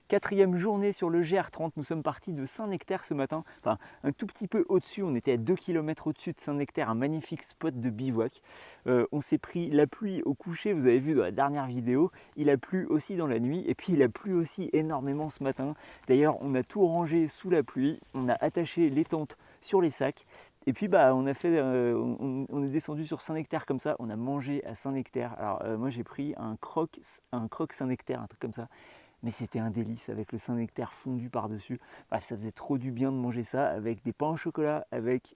4e journée sur le GR30, nous sommes partis de Saint-Nectaire ce matin, enfin un tout petit peu au-dessus, on était à 2 km au-dessus de Saint-Nectaire, un magnifique spot de bivouac. On s'est pris la pluie au coucher, vous avez vu dans la dernière vidéo, il a plu aussi dans la nuit et puis il a plu aussi énormément ce matin. D'ailleurs on a tout rangé sous la pluie, on a attaché les tentes sur les sacs. Et puis on est descendu sur Saint-Nectaire comme ça, on a mangé à Saint-Nectaire. Alors moi j'ai pris un croque Saint-Nectaire, un truc comme ça. Mais c'était un délice avec le Saint-Nectaire fondu par-dessus. Bref, ça faisait trop du bien de manger ça avec des pains au chocolat, avec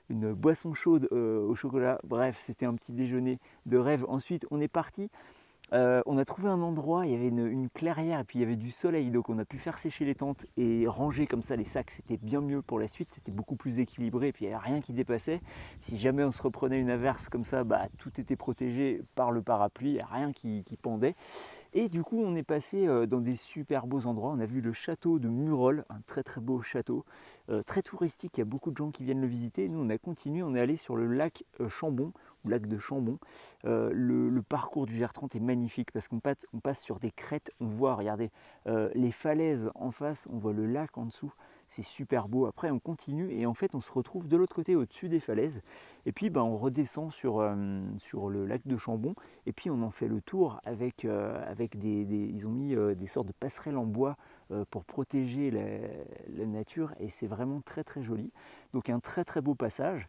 une boisson chaude au chocolat. Bref, c'était un petit déjeuner de rêve. Ensuite, on est parti. On a trouvé un endroit, il y avait une clairière et puis il y avait du soleil, donc on a pu faire sécher les tentes et ranger comme ça les sacs. C'était bien mieux pour la suite, c'était beaucoup plus équilibré et puis il n'y avait rien qui dépassait. Si jamais on se reprenait une averse comme ça, tout était protégé par le parapluie, il n'y a rien qui pendait. Et du coup, on est passé dans des super beaux endroits. On a vu le château de Murol, un très très beau château, très touristique. Il y a beaucoup de gens qui viennent le visiter. Nous, on a continué, on est allé sur le lac Chambon, ou lac de Chambon. Le parcours du GR30 est magnifique parce qu'on passe sur des crêtes. On voit, regardez, les falaises en face, on voit le lac en dessous. C'est super beau. Après, on continue et en fait, on se retrouve de l'autre côté, au-dessus des falaises. Et puis, on redescend sur le lac de Chambon. Et puis, on en fait le tour avec ils ont mis des sortes de passerelles en bois pour protéger la nature. Et c'est vraiment très, très joli. Donc, un très, très beau passage.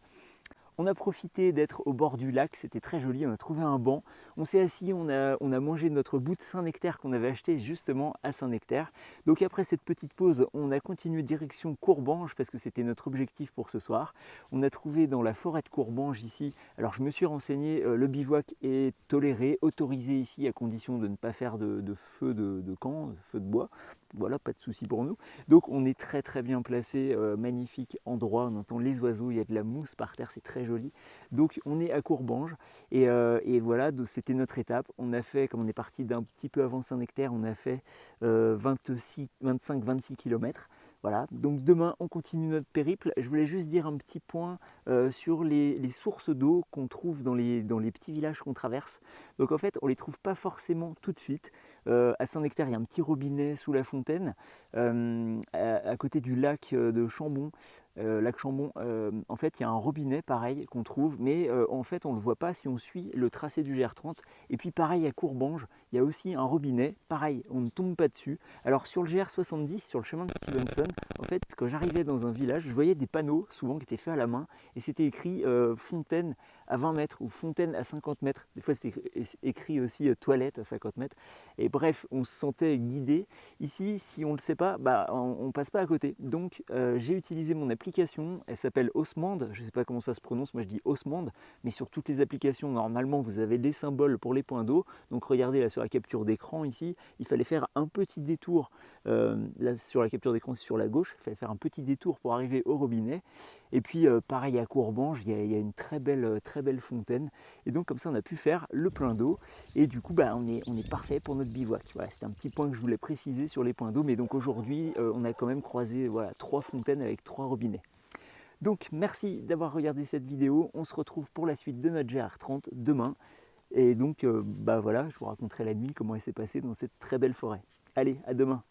On a profité d'être au bord du lac, c'était très joli, on a trouvé un banc, on s'est assis, on a mangé notre bout de Saint-Nectaire qu'on avait acheté justement à Saint-Nectaire. Donc après cette petite pause, on a continué direction Courbange parce que c'était notre objectif pour ce soir. On a trouvé dans la forêt de Courbange ici, alors je me suis renseigné, le bivouac est toléré, autorisé ici à condition de ne pas faire de feu de camp, de feu de bois. Voilà, pas de souci pour nous. Donc on est très très bien placé, magnifique endroit, on entend les oiseaux, il y a de la mousse par terre, c'est très joli. Donc on est à Courbange et voilà, c'était notre étape. On a fait, comme on est parti d'un petit peu avant Saint-Nectaire, on a fait 25-26 km. Voilà, donc demain on continue notre périple. Je voulais juste dire un petit point sur les sources d'eau qu'on trouve dans les petits villages qu'on traverse. Donc en fait on ne les trouve pas forcément tout de suite. À Saint-Nectaire il y a un petit robinet sous la fontaine. À côté du lac de Chambon, lac Chambon, en fait il y a un robinet pareil qu'on trouve, mais en fait on ne le voit pas si on suit le tracé du GR30. Et puis pareil à Courbange, il y a aussi un robinet, pareil, on ne tombe pas dessus. Alors sur le GR70, sur le chemin de Stevenson, en fait quand j'arrivais dans un village, je voyais des panneaux souvent qui étaient faits à la main et c'était écrit fontaine à 20 mètres ou fontaine à 50 mètres. Des fois c'était écrit aussi toilette à 50 mètres. Et bref, on se sentait guidé. Ici, si on ne le sait pas, on ne passe pas à côté. Donc j'ai utilisé mon application, elle s'appelle Osmand, je ne sais pas comment ça se prononce, moi je dis Osmand, mais sur toutes les applications, normalement, vous avez les symboles pour les points d'eau. Donc regardez là sur la capture d'écran ici, il fallait faire un petit détour. Là sur la capture d'écran, c'est sur la gauche, il fallait faire un petit détour pour arriver au robinet. Et puis pareil à Courbange, il y a une très belle fontaine. Et donc comme ça, on a pu faire le plein d'eau. Et du coup, on est parfait pour notre bivouac. Voilà, c'était un petit point que je voulais préciser sur les points d'eau. Mais donc aujourd'hui, on a quand même croisé 3 fontaines avec 3 robinets. Donc merci d'avoir regardé cette vidéo. On se retrouve pour la suite de notre GR30 demain. Et donc voilà, je vous raconterai la nuit comment elle s'est passée dans cette très belle forêt. Allez, à demain.